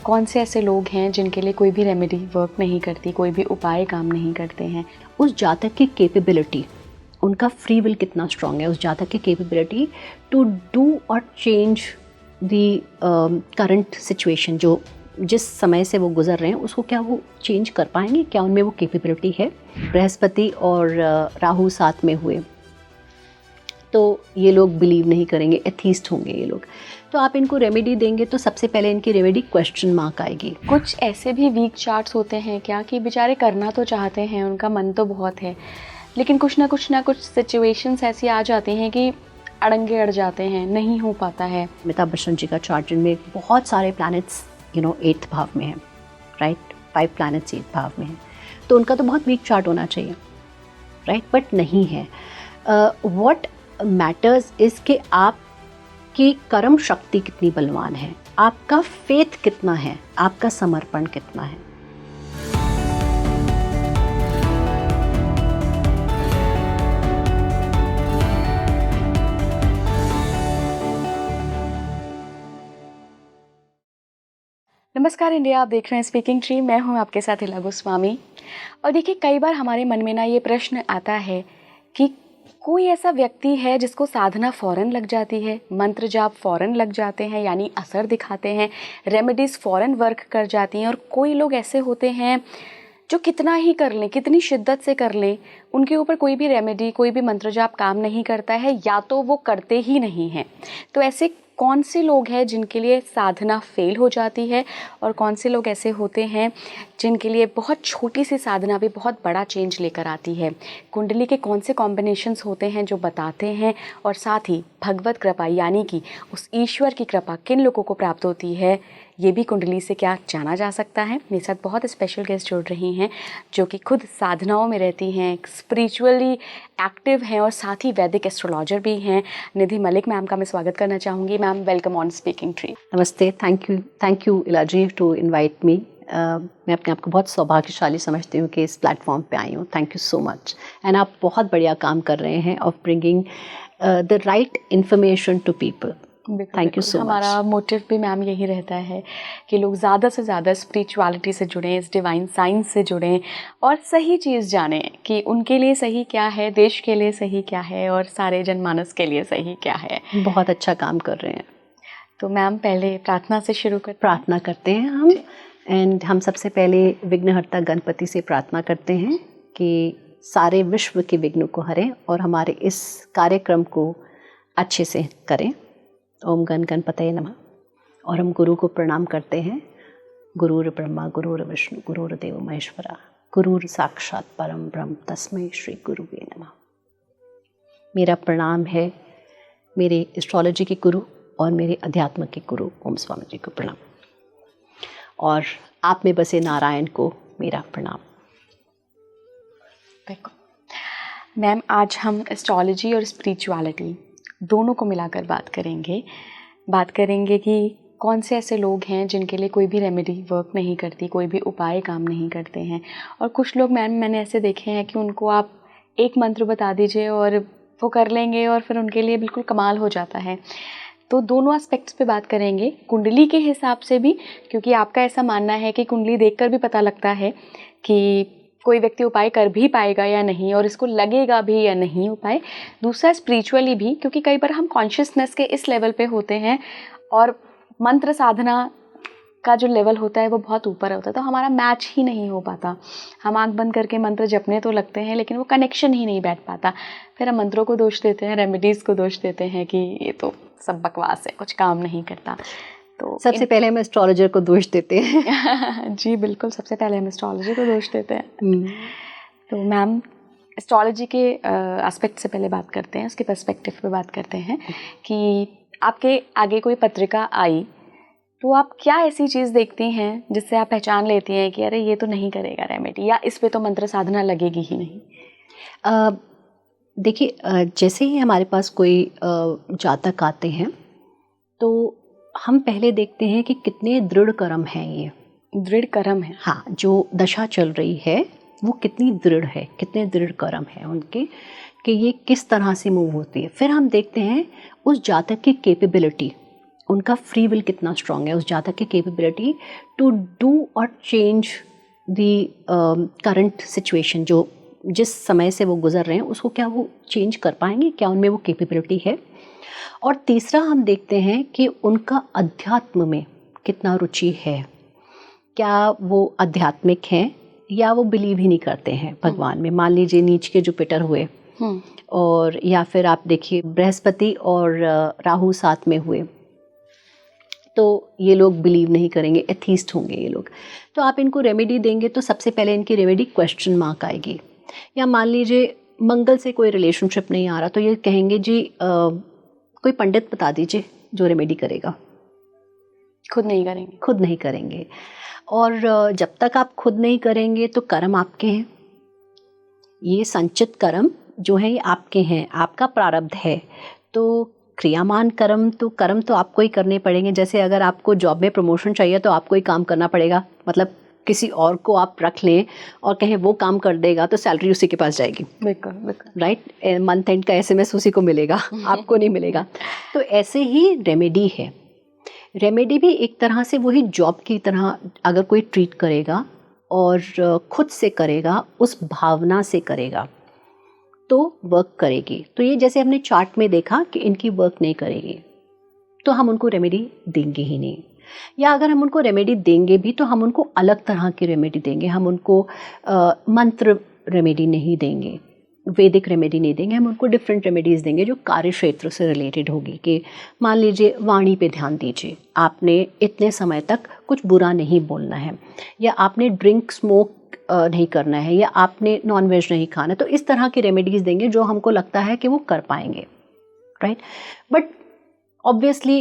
कौन से ऐसे लोग हैं जिनके लिए कोई भी रेमेडी वर्क नहीं करती, कोई भी उपाय काम नहीं करते हैं? उस जातक की कैपेबिलिटी, उनका फ्री विल कितना स्ट्रांग है, उस जातक की कैपेबिलिटी टू डू और चेंज दी करंट सिचुएशन, जो जिस समय से वो गुजर रहे हैं उसको क्या वो चेंज कर पाएंगे, क्या उनमें वो कैपेबिलिटी है। बृहस्पति और राहु साथ में हुए तो ये लोग बिलीव नहीं करेंगे, एथीस्ट होंगे ये लोग। तो आप इनको रेमेडी देंगे तो सबसे पहले इनकी रेमेडी क्वेश्चन मार्क आएगी। कुछ ऐसे भी वीक चार्ट्स होते हैं क्या कि बेचारे करना तो चाहते हैं, उनका मन तो बहुत है, लेकिन कुछ ना कुछ सिचुएशंस ऐसी आ जाती हैं कि अड़ंगे अड़ जाते हैं, नहीं हो पाता है। अमिताभ बच्चन जी का चार्ट जिनमें बहुत सारे प्लैनेट्स 8th भाव में है, राइट, 5 प्लैनेट्स 8th भाव में है, तो उनका तो बहुत वीक चार्ट होना चाहिए, राइट, बट नहीं है। व्हाट मैटर्स इज कि आपकी कर्म शक्ति कितनी बलवान है, आपका फेथ कितना है, आपका समर्पण कितना है। नमस्कार इंडिया, आप देख रहे हैं स्पीकिंग ट्री। मैं हूं आपके साथ हिला गोस्वामी। और देखिए, कई बार हमारे मन में ना ये प्रश्न आता है कि कोई ऐसा व्यक्ति है जिसको साधना फ़ौरन लग जाती है, मंत्र जाप फ़ौरन लग जाते हैं, यानी असर दिखाते हैं, रेमेडीज़ फ़ौरन वर्क कर जाती हैं, और कोई लोग ऐसे होते हैं जो कितना ही कर लें, कितनी शिद्दत से कर लें, उनके ऊपर कोई भी रेमेडी, कोई भी मंत्र जाप काम नहीं करता है, या तो वो करते ही नहीं हैं। तो ऐसे कौन से लोग हैं जिनके लिए साधना फेल हो जाती है, और कौन से लोग ऐसे होते हैं जिनके लिए बहुत छोटी सी साधना भी बहुत बड़ा चेंज लेकर आती है? कुंडली के कौन से कॉम्बिनेशंस होते हैं जो बताते हैं, और साथ ही भगवत कृपा यानी कि उस ईश्वर की कृपा किन लोगों को प्राप्त होती है, ये भी कुंडली से क्या जाना जा सकता है। मेरे साथ बहुत स्पेशल गेस्ट जुड़ रही हैं जो कि खुद साधनाओं में रहती हैं, स्पिरिचुअली एक्टिव हैं और साथ ही वैदिक एस्ट्रोलॉजर भी हैं। निधि मलिक मैम का मैं स्वागत करना चाहूँगी। Ma'am, welcome on speaking tree. नमस्ते, थैंक यू इला जी टू इनवाइट मी। मैं अपने आप को बहुत सौभाग्यशाली समझती हूँ कि इस प्लेटफॉर्म पे आई हूँ। Thank you so much. And आप बहुत बढ़िया काम कर रहे हैं of bringing the right information to people. Thank you so much. हमारा मोटिव भी मैम यही रहता है कि लोग ज़्यादा से ज़्यादा स्पिरिचुअलिटी से जुड़ें, इस डिवाइन साइंस से जुड़ें और सही चीज़ जानें कि उनके लिए सही क्या है, देश के लिए सही क्या है और सारे जनमानस के लिए सही क्या है। बहुत अच्छा काम कर रहे हैं। तो मैम, पहले प्रार्थना से शुरू प्रार्थना करते हैं हम। एंड हम सबसे पहले विघ्नहर्ता गणपति से प्रार्थना करते हैं कि सारे विश्व के विघ्न को हरें और हमारे इस कार्यक्रम को अच्छे से करें। ओम गण गणपतये नमः। और हम गुरु को प्रणाम करते हैं। गुरुर् ब्रह्मा गुरुर् विष्णु गुरुर्देव महेश्वरा, गुरुर् साक्षात परम ब्रह्म तस्मै श्री गुरुवे नमः। मेरा प्रणाम है मेरे एस्ट्रोलॉजी के गुरु और मेरे अध्यात्म के गुरु ओम स्वामी जी को प्रणाम, और आप में बसे नारायण को मेरा प्रणाम। मैम, आज हम एस्ट्रोलॉजी और स्पिरिचुअलिटी दोनों को मिलाकर बात करेंगे कि कौन से ऐसे लोग हैं जिनके लिए कोई भी रेमेडी वर्क नहीं करती, कोई भी उपाय काम नहीं करते हैं। और कुछ लोग मैंने ऐसे देखे हैं कि उनको आप एक मंत्र बता दीजिए और वो कर लेंगे और फिर उनके लिए बिल्कुल कमाल हो जाता है। तो दोनों एस्पेक्ट्स पे बात करेंगे, कुंडली के हिसाब से भी, क्योंकि आपका ऐसा मानना है कि कुंडली देखकर भी पता लगता है कि कोई व्यक्ति उपाय कर भी पाएगा या नहीं, और इसको लगेगा भी या नहीं उपाय। दूसरा स्पिरिचुअली भी, क्योंकि कई बार हम कॉन्शियसनेस के इस लेवल पे होते हैं और मंत्र साधना का जो लेवल होता है वो बहुत ऊपर होता है, तो हमारा मैच ही नहीं हो पाता। हम आंख बंद करके मंत्र जपने तो लगते हैं लेकिन वो कनेक्शन ही नहीं बैठ पाता। फिर हम मंत्रों को दोष देते हैं, रेमेडीज़ को दोष देते हैं कि ये तो सब बकवास है, कुछ काम नहीं करता। तो सबसे पहले हम एस्ट्रोलॉजर को दोष देते हैं। जी बिल्कुल, सबसे पहले हम एस्ट्रोलॉजी को दोष देते हैं। तो मैम, एस्ट्रोलॉजी के एस्पेक्ट से पहले बात करते हैं, उसके पर्सपेक्टिव पे बात करते हैं कि आपके आगे कोई पत्रिका आई तो आप क्या ऐसी चीज़ देखती हैं जिससे आप पहचान लेती हैं कि अरे ये तो नहीं करेगा रेमेडी, या इस पे तो मंत्र साधना लगेगी ही नहीं? देखिए, जैसे ही हमारे पास कोई जातक आते हैं तो हम पहले देखते हैं कि कितने दृढ़ कर्म हैं। ये दृढ़ कर्म है, हाँ, जो दशा चल रही है वो कितनी दृढ़ है, कितने दृढ़ कर्म है उनके, कि ये किस तरह से मूव होती है। फिर हम देखते हैं उस जातक की कैपेबिलिटी, उनका फ्री विल कितना स्ट्रांग है, उस जातक की कैपेबिलिटी टू डू और चेंज दी करंट सिचुएशन, जो जिस समय से वो गुजर रहे हैं उसको क्या वो चेंज कर पाएंगे, क्या उनमें वो कैपेबिलिटी है। और तीसरा हम देखते हैं कि उनका अध्यात्म में कितना रुचि है, क्या वो आध्यात्मिक हैं या वो बिलीव ही नहीं करते हैं भगवान में। मान लीजिए नीच के जुपिटर हुए और या फिर आप देखिए बृहस्पति और राहु साथ में हुए, तो ये लोग बिलीव नहीं करेंगे, एथीस्ट होंगे ये लोग। तो आप इनको रेमेडी देंगे तो सबसे पहले इनकी रेमेडी क्वेश्चन मार्क आएगी। या मान लीजिए मंगल से कोई रिलेशनशिप नहीं आ रहा, तो ये कहेंगे जी कोई पंडित बता दीजिए जो रेमेडी करेगा। खुद नहीं करेंगे, खुद नहीं करेंगे। और जब तक आप खुद नहीं करेंगे तो कर्म आपके हैं, ये संचित कर्म जो है ये आपके हैं, आपका प्रारब्ध है। तो क्रियामान कर्म तो आपको ही करने पड़ेंगे। जैसे अगर आपको जॉब में प्रमोशन चाहिए तो आपको ही काम करना पड़ेगा, मतलब किसी और को आप रख लें और कहें वो काम कर देगा तो सैलरी उसी के पास जाएगी। बिल्कुल बिल्कुल, राइट, मंथ एंड का एसएमएस उसी को मिलेगा, आपको नहीं मिलेगा। तो ऐसे ही रेमेडी है। रेमेडी भी एक तरह से वही जॉब की तरह अगर कोई ट्रीट करेगा और खुद से करेगा, उस भावना से करेगा तो वर्क करेगी। तो ये जैसे हमने चार्ट में देखा कि इनकी वर्क नहीं करेगी तो हम उनको रेमेडी देंगे ही नहीं। या अगर हम उनको रेमेडी देंगे भी तो हम उनको अलग तरह की रेमेडी देंगे, हम उनको मंत्र रेमेडी नहीं देंगे, वैदिक रेमेडी नहीं देंगे, हम उनको डिफरेंट रेमेडीज़ देंगे जो कार्य क्षेत्र से रिलेटेड होगी। कि मान लीजिए वाणी पे ध्यान दीजिए, आपने इतने समय तक कुछ बुरा नहीं बोलना है, या आपने ड्रिंक स्मोक नहीं करना है, या आपने नॉनवेज नहीं खाना। तो इस तरह की रेमेडीज़ देंगे जो हमको लगता है कि वो कर पाएंगे, right. But obviously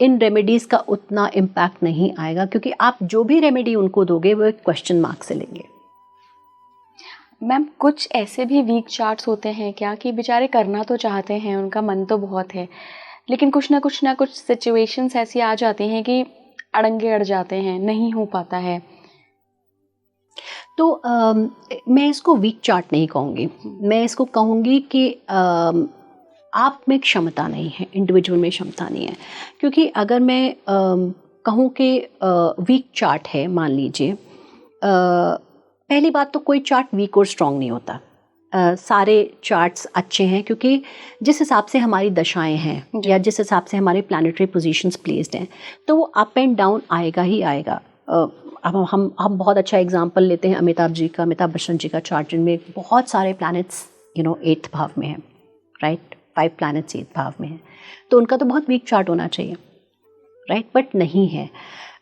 in remedies का उतना इम्पैक्ट नहीं आएगा, क्योंकि आप जो भी रेमेडी उनको दोगे वो एक क्वेश्चन मार्क से लेंगे। मैम कुछ ऐसे भी वीक चार्ट्स होते हैं क्या कि बेचारे करना तो चाहते हैं, उनका मन तो बहुत है, लेकिन कुछ ना कुछ सिचुएशंस ऐसी आ जाती हैं कि अड़ंगे अड़ जाते हैं, नहीं हो पाता है। तो मैं इसको वीक चार्ट नहीं कहूँगी, मैं इसको कहूँगी कि आप में क्षमता नहीं है, इंडिविजुअल में क्षमता नहीं है। क्योंकि अगर मैं कहूँ कि वीक चार्ट है, मान लीजिए पहली बात तो कोई चार्ट वीक और स्ट्रॉन्ग नहीं होता। सारे चार्ट्स अच्छे हैं क्योंकि जिस हिसाब से हमारी दशाएं हैं या जिस हिसाब से हमारे प्लैनेटरी पोजीशंस प्लेस्ड हैं तो वो अप एंड डाउन आएगा ही आएगा। अब हम बहुत अच्छा एग्जांपल लेते हैं अमिताभ बच्चन जी का चार्ट, जिनमें बहुत सारे प्लैनेट्स 8th भाव में हैं, राइट, 5 प्लैनेट्स 8th भाव में हैं, तो उनका तो बहुत वीक चार्ट होना चाहिए, राइट, बट नहीं है।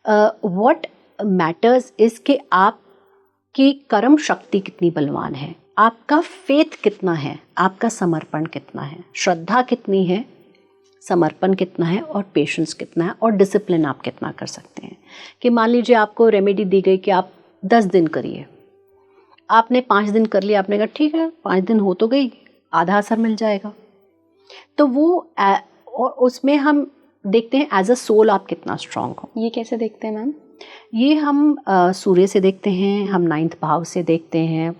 व्हाट मैटर्स इज कि आपकी कर्म शक्ति कितनी बलवान है, आपका फेथ कितना है, आपका समर्पण कितना है, श्रद्धा कितनी है, समर्पण कितना है, और पेशेंस कितना है, और डिसिप्लिन आप कितना कर सकते हैं। कि मान लीजिए आपको रेमेडी दी गई कि आप 10 दिन करिए, आपने 5 दिन कर लिया, आपने कहा ठीक है 5 दिन हो तो गई, आधा असर मिल जाएगा। तो वो और उसमें हम देखते हैं एज अ सोल आप कितना स्ट्रांग हो। ये कैसे देखते हैं मैम? ये हम सूर्य से देखते हैं, हम 9th भाव से देखते हैं,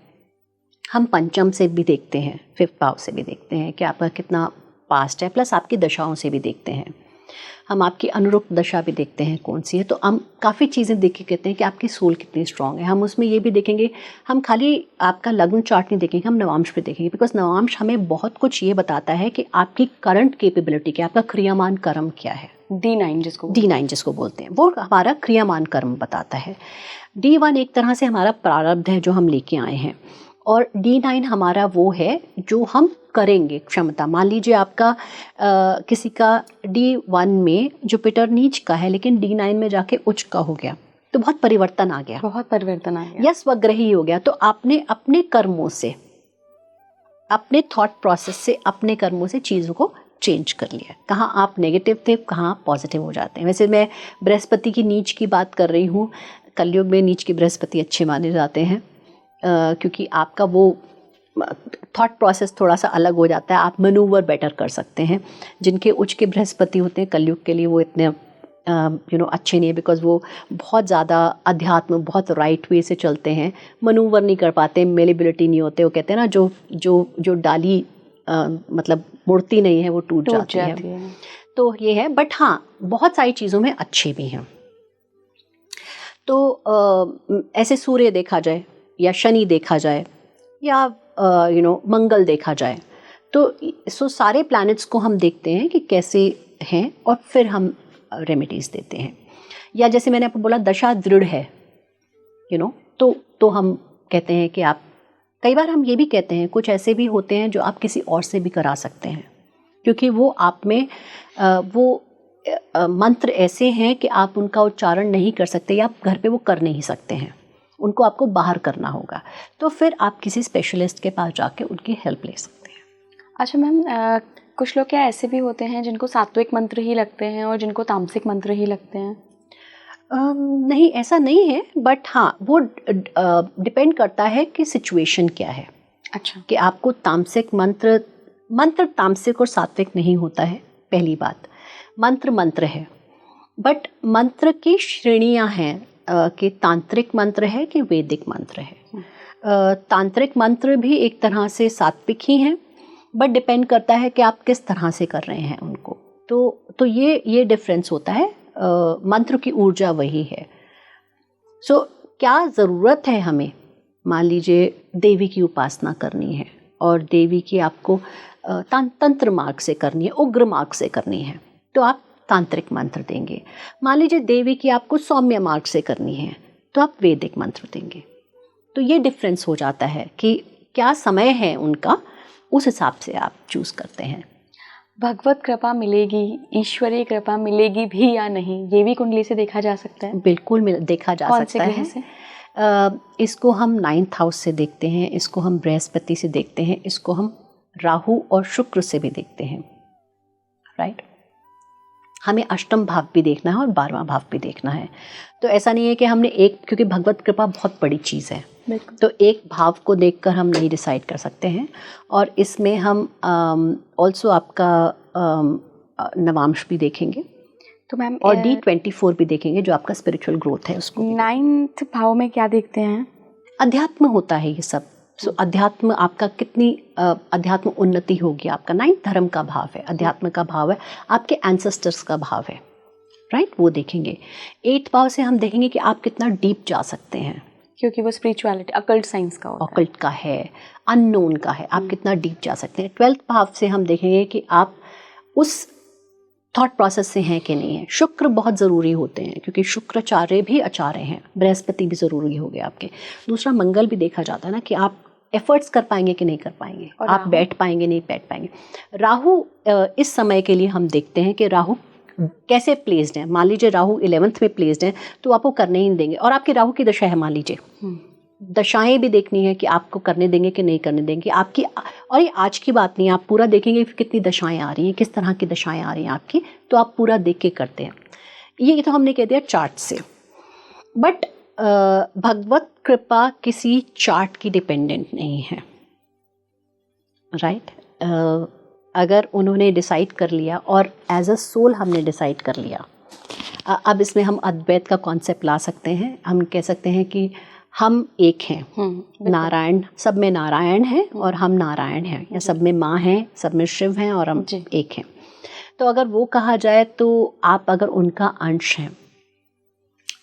हम पंचम से भी देखते हैं, 5th भाव से भी देखते हैं कि आपका कितना पास्ट है, प्लस आपकी दशाओं से भी देखते हैं, हम आपकी अनुरुक्त दशा भी देखते हैं कौन सी है। तो हम काफ़ी चीज़ें देख के कहते हैं कि आपकी सोल कितनी स्ट्रांग है। हम उसमें ये भी देखेंगे, हम खाली आपका लग्न चार्ट नहीं देखेंगे, हम नवांश भी देखेंगे, बिकॉज नवांश हमें बहुत कुछ ये बताता है कि आपकी करंट कैपेबिलिटी क्या है, आपका क्रियामान कर्म क्या है। D9 जिसको बोलते हैं वो हमारा क्रियामान कर्म बताता है। D1 एक तरह से हमारा प्रारब्ध है जो हम लेके आए हैं, और D9 हमारा वो है जो हम करेंगे, क्षमता। मान लीजिए आपका किसी का D1 में जुपिटर नीच का है लेकिन D9 में जाके उच्च का हो गया, तो बहुत परिवर्तन आ गया, या स्वग्रही हो गया। तो आपने अपने कर्मों से, अपने थॉट प्रोसेस से, अपने कर्मों से चीज़ों को चेंज कर लिया। कहाँ आप नेगेटिव थे, कहाँ आप पॉजिटिव हो जाते हैं। वैसे मैं बृहस्पति की नीच की बात कर रही हूँ, कलयुग में नीच की बृहस्पति अच्छे माने जाते हैं क्योंकि आपका वो थॉट प्रोसेस थोड़ा सा अलग हो जाता है, आप मैनूवर बेटर कर सकते हैं। जिनके उच्च के बृहस्पति होते हैं कलयुग के लिए वो इतने अच्छे नहीं है, बिकॉज वो बहुत ज़्यादा अध्यात्म, बहुत राइट वे से चलते हैं, मैनूवर नहीं कर पाते, मेलेबिलिटी नहीं होते। वो कहते हैं ना जो डाली मतलब मूर्ति नहीं है वो टूट जाती है। तो ये है, बट हाँ बहुत सारी चीज़ों में अच्छे भी हैं। तो ऐसे सूर्य देखा जाए या शनि देखा जाए या मंगल देखा जाए, तो सारे प्लैनेट्स को हम देखते हैं कि कैसे हैं और फिर हम रेमेडीज देते हैं। या जैसे मैंने आपको बोला दशा दृढ़ है, तो हम कहते हैं कि आप, कई बार हम ये भी कहते हैं कुछ ऐसे भी होते हैं जो आप किसी और से भी करा सकते हैं, क्योंकि वो आप में वो मंत्र ऐसे हैं कि आप उनका उच्चारण नहीं कर सकते या आप घर पे वो कर नहीं सकते हैं, उनको आपको बाहर करना होगा, तो फिर आप किसी स्पेशलिस्ट के पास जाके उनकी हेल्प ले सकते हैं। अच्छा मैम, कुछ लोग क्या ऐसे भी होते हैं जिनको सात्विक मंत्र ही लगते हैं और जिनको तामसिक मंत्र ही लगते हैं? नहीं, ऐसा नहीं है, बट हाँ वो डिपेंड करता है कि सिचुएशन क्या है। अच्छा। कि आपको तामसिक मंत्र तामसिक और सात्विक नहीं होता है। पहली बात, मंत्र है, बट मंत्र की श्रेणियां हैं कि तांत्रिक मंत्र है कि वैदिक मंत्र है। तांत्रिक मंत्र भी एक तरह से सात्विक ही हैं, बट डिपेंड करता है कि आप किस तरह से कर रहे हैं उनको। तो ये डिफरेंस होता है। मंत्र की ऊर्जा वही है। सो क्या ज़रूरत है हमें, मान लीजिए देवी की उपासना करनी है और देवी की आपको तंत्र मार्ग से करनी है, उग्र मार्ग से करनी है, तो आप तांत्रिक मंत्र देंगे। मान लीजिए देवी की आपको सौम्य मार्ग से करनी है, तो आप वैदिक मंत्र देंगे। तो ये डिफरेंस हो जाता है कि क्या समय है उनका, उस हिसाब से आप चूज़ करते हैं। भगवत कृपा मिलेगी, ईश्वरीय कृपा मिलेगी भी या नहीं, ये भी कुंडली से देखा जा सकता है? बिल्कुल देखा जा सकता है। से? इसको हम 9th हाउस से देखते हैं, इसको हम बृहस्पति से देखते हैं, इसको हम राहु और शुक्र से भी देखते हैं, राइट। हमें अष्टम भाव भी देखना है और 12वां भाव भी देखना है। तो ऐसा नहीं है कि हमने क्योंकि भगवत कृपा बहुत बड़ी चीज़ है, तो एक भाव को देखकर हम नहीं डिसाइड कर सकते हैं। और इसमें हम ऑल्सो आपका नवांश भी देखेंगे, तो मैम, और D24 भी देखेंगे जो आपका स्पिरिचुअल ग्रोथ है उसको। 9th भाव में क्या देखते हैं? अध्यात्म होता है ये सब। सो अध्यात्म आपका कितनी अध्यात्म उन्नति होगी, आपका 9th धर्म का भाव है, अध्यात्म का भाव है, आपके एंसेस्टर्स का भाव है, राइट, वो देखेंगे। 8th भाव से हम देखेंगे कि आप कितना डीप जा सकते हैं, क्योंकि वो स्पिरिचुअलिटी, अकल्ट साइंस का होता है, ऑकल्ट का है, अननोन का है, आप कितना डीप जा सकते हैं। 12th भाव से हम देखेंगे कि आप उस थॉट प्रोसेस से हैं कि नहीं है। शुक्र बहुत ज़रूरी होते हैं, क्योंकि शुक्राचार्य भी आचार्य हैं, बृहस्पति भी ज़रूरी हो गया आपके। दूसरा मंगल भी देखा जाता है ना, कि आप एफर्ट्स कर पाएंगे कि नहीं कर पाएंगे, आप बैठ पाएंगे नहीं बैठ पाएंगे। राहु इस समय के लिए हम देखते हैं कि राहु कैसे प्लेस्ड है। मान लीजिए राहु 11th में प्लेस्ड है, तो आपको करने ही नहीं देंगे। और आपकी राहु की दशा है, मान लीजिए, दशाएं भी देखनी है कि आपको करने देंगे कि नहीं करने देंगे आपकी। और ये आज की बात नहीं है, आप पूरा देखेंगे कितनी दशाएं आ रही हैं, किस तरह की दशाएं आ रही हैं आपकी, तो आप पूरा देख के करते हैं। ये तो हमने कह दिया चार्ट से, बट भगवत कृपा किसी चार्ट की डिपेंडेंट नहीं है, राइट। अगर उन्होंने डिसाइड कर लिया और एज अ सोल हमने डिसाइड कर लिया, अब इसमें हम अद्वैत का कॉन्सेप्ट ला सकते हैं। हम कह सकते हैं कि हम एक हैं, नारायण, सब में नारायण है और हम नारायण हैं, या सब में माँ हैं, सब में शिव हैं और हम एक हैं। तो अगर वो कहा जाए, तो आप अगर उनका अंश हैं,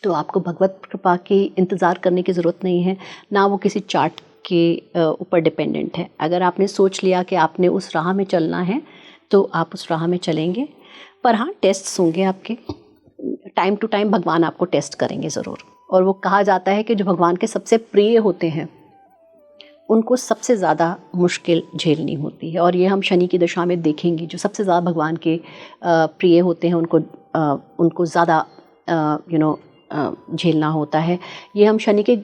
तो आपको भगवत कृपा की इंतज़ार करने की ज़रूरत नहीं है, ना वो किसी चार्ट के ऊपर डिपेंडेंट है। अगर आपने सोच लिया कि आपने उस राह में चलना है, तो आप उस राह में चलेंगे। पर हाँ, टेस्ट्स होंगे आपके, टाइम टू टाइम भगवान आपको टेस्ट करेंगे ज़रूर। और वो कहा जाता है कि जो भगवान के सबसे प्रिय होते हैं, उनको सबसे ज़्यादा मुश्किल झेलनी होती है। और ये हम शनि की दशा में देखेंगे, जो सबसे ज़्यादा भगवान के प्रिय होते हैं, उनको ज़्यादा झेलना होता है। ये हम शनि के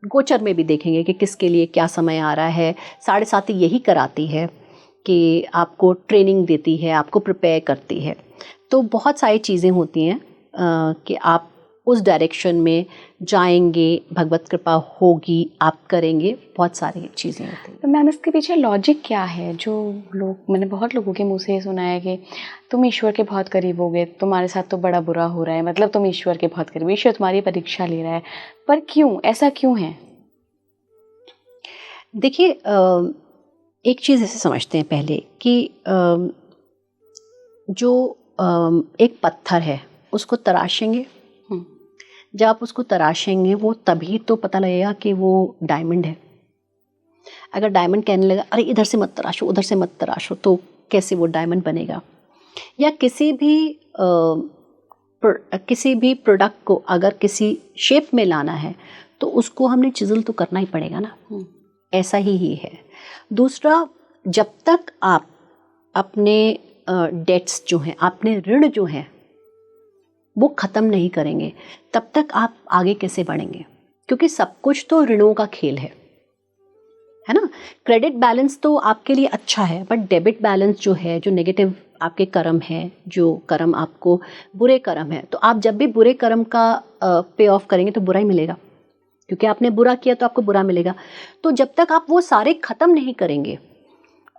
गोचर में भी देखेंगे कि किसके लिए क्या समय आ रहा है। 7.5 यही कराती है कि आपको ट्रेनिंग देती है, आपको प्रिपेयर करती है। तो बहुत सारी चीज़ें होती हैं कि आप उस डायरेक्शन में जाएंगे, भगवत कृपा होगी, आप करेंगे, बहुत सारी चीज़ें होती हैं। तो मैम, इसके पीछे लॉजिक क्या है? जो लोग, मैंने बहुत लोगों के मुंह से ये सुना है कि तुम ईश्वर के बहुत करीब हो गए, तुम्हारे साथ तो बड़ा बुरा हो रहा है, मतलब तुम ईश्वर के बहुत करीब, ईश्वर तुम्हारी परीक्षा ले रहा है। पर क्यों, ऐसा क्यों है? देखिए, एक चीज़ ऐसे समझते हैं पहले कि जो एक पत्थर है, उसको तराशेंगे, जब आप उसको तराशेंगे वो तभी तो पता लगेगा कि वो डायमंड है। अगर डायमंड कहने लगा अरे इधर से मत तराशो, उधर से मत तराशो, तो कैसे वो डायमंड बनेगा? या किसी भी प्रोडक्ट को अगर किसी शेप में लाना है तो उसको हमने चिजल तो करना ही पड़ेगा ना। ऐसा ही है। दूसरा, जब तक आप अपने डेट्स जो हैं, अपने ऋण जो हैं वो ख़त्म नहीं करेंगे, तब तक आप आगे कैसे बढ़ेंगे? क्योंकि सब कुछ तो ऋणों का खेल है ना। क्रेडिट बैलेंस तो आपके लिए अच्छा है, बट डेबिट बैलेंस जो है, जो नेगेटिव आपके कर्म है, जो कर्म आपको बुरे कर्म है, तो आप जब भी बुरे कर्म का पे ऑफ करेंगे तो बुरा ही मिलेगा, क्योंकि आपने बुरा किया तो आपको बुरा मिलेगा। तो जब तक आप वो सारे ख़त्म नहीं करेंगे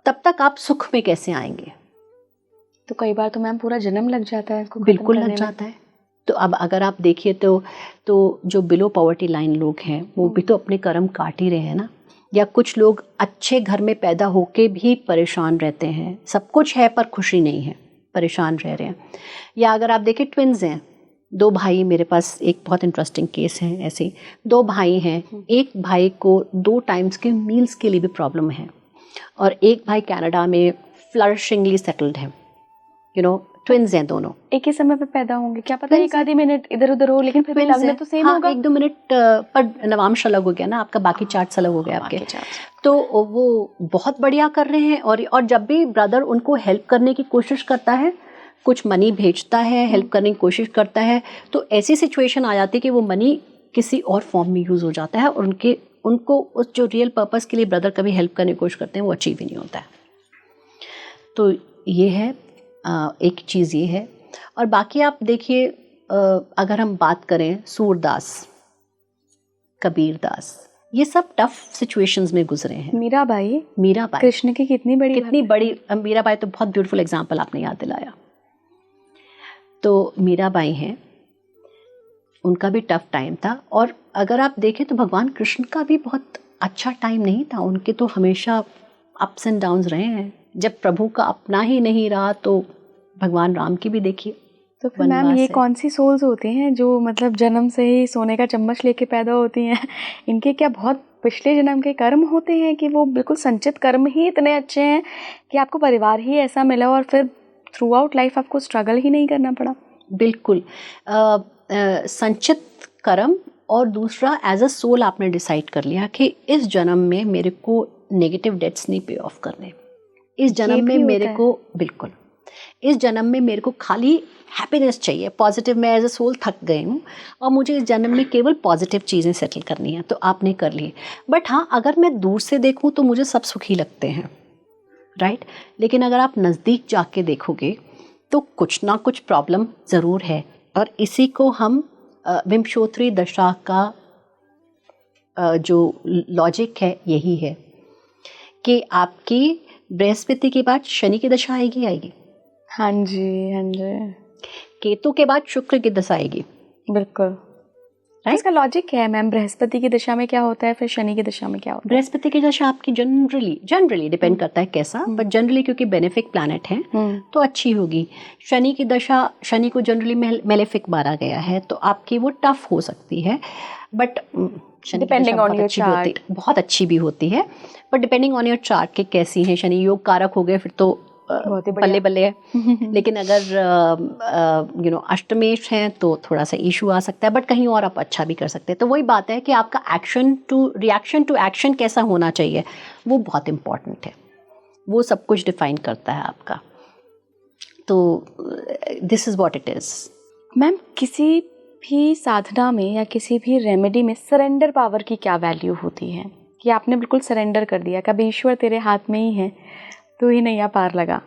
तब तक आप सुख में कैसे आएंगे? तो कई बार तो मैम पूरा जन्म लग जाता है इसको खत्म बिल्कुल करने लग जाता है। तो अब अगर आप देखिए तो जो बिलो पॉवर्टी लाइन लोग हैं वो भी तो अपने कर्म काट ही रहे हैं ना। या कुछ लोग अच्छे घर में पैदा होके भी परेशान रहते हैं, सब कुछ है पर खुशी नहीं है, परेशान रह रहे हैं। या अगर आप देखें ट्विन्स हैं, 2 भाई, मेरे पास एक बहुत इंटरेस्टिंग केस है ऐसे, 2 भाई हैं, एक भाई को 2 टाइम्स के मील्स के लिए भी प्रॉब्लम है और एक भाई कनाडा में फ्लरिशिंगली सेटल्ड है। ट्विन्स हैं दोनों, एक ही समय पे पैदा होंगे, क्या पता एक आधी मिनट इधर उधर हो, लेकिन फिर भी लगना तो सेम होगा। 1-2 मिनट पर नवांश अलग हो गया ना आपका, बाकी चार्ट्स अलग हो गए आपके। तो वो बहुत बढ़िया कर रहे हैं। और जब भी ब्रदर उनको हेल्प करने की कोशिश करता है, कुछ मनी भेजता है, हेल्प करने की कोशिश करता है, तो ऐसी सिचुएशन आ जाती है कि वो मनी किसी और फॉर्म में यूज़ हो जाता है और उनको उस जो रियल पर्पस के लिए ब्रदर कभी हेल्प करने की कोशिश करते हैं वो अचीव ही नहीं होता है। तो ये है, एक चीज़ ये है। और बाकी आप देखिए, अगर हम बात करें सूरदास, कबीरदास, ये सब टफ सिचुएशंस में गुजरे हैं। मीराबाई कृष्ण की कितनी बड़ी मीराबाई तो बहुत ब्यूटीफुल एग्जाम्पल आपने याद दिलाया। तो मीराबाई हैं, उनका भी टफ टाइम था। और अगर आप देखें तो भगवान कृष्ण का भी बहुत अच्छा टाइम नहीं था, उनके तो हमेशा अप्स एंड डाउन्स रहे हैं। जब प्रभु का अपना ही नहीं रहा तो भगवान राम की भी देखिए। तो फिर मैम ये कौन सी सोल्स होती हैं जो मतलब जन्म से ही सोने का चम्मच लेके पैदा होती हैं? इनके क्या बहुत पिछले जन्म के कर्म होते हैं कि वो बिल्कुल संचित कर्म ही इतने अच्छे हैं कि आपको परिवार ही ऐसा मिला और फिर थ्रू आउट लाइफ आपको स्ट्रगल ही नहीं करना पड़ा? बिल्कुल, संचित कर्म। और दूसरा, एज अ सोल आपने डिसाइड कर लिया कि इस जन्म में मेरे को नेगेटिव डेट्स नहीं पे ऑफ करने, इस जन्म में मेरे को, बिल्कुल इस जन्म में मेरे को खाली हैप्पीनेस चाहिए, पॉजिटिव। मैं एज अ सोल थक गई हूँ और मुझे इस जन्म में केवल पॉजिटिव चीज़ें सेटल करनी है, तो आपने कर ली। बट हाँ, अगर मैं दूर से देखूँ तो मुझे सब सुखी लगते हैं, राइट। लेकिन अगर आप नज़दीक जाके देखोगे तो कुछ ना कुछ प्रॉब्लम ज़रूर है। और इसी को हम विंशोत्तरी दशा का जो लॉजिक है यही है कि आपकी बृहस्पति के बाद शनि की दशा आएगी। हाँ जी। केतु के बाद शुक्र की दशा आएगी। बिल्कुल, इसका लॉजिक क्या है मैम? बृहस्पति की दशा में क्या होता है, फिर शनि की दशा में क्या होता है? बृहस्पति की दशा आपकी जनरली डिपेंड करता है कैसा, बट जनरली क्योंकि बेनिफिक प्लैनेट है तो अच्छी होगी। शनि की दशा, शनि को जनरली मेलेफिक माना गया है, तो आपकी वो टफ हो सकती है। But depending on your chart बहुत अच्छी भी होती है, but depending on your chart के कैसी है। शनि योग कारक हो गए फिर तो बल्ले बल्ले है। लेकिन अगर अष्टमेश हैं तो थोड़ा सा इशू आ सकता है, बट कहीं और आप अच्छा भी कर सकते हैं। तो वही बात है कि आपका रिएक्शन टू एक्शन कैसा होना चाहिए, वो बहुत इम्पॉर्टेंट है, वो सब कुछ डिफाइन करता है आपका। तो this is what it is. Ma'am, किसी भी साधना में या किसी भी रेमेडी में सरेंडर पावर की क्या वैल्यू होती है कि आपने बिल्कुल सरेंडर कर दिया, कभी ईश्वर तेरे हाथ में ही है, तो ही नैया पार लगा?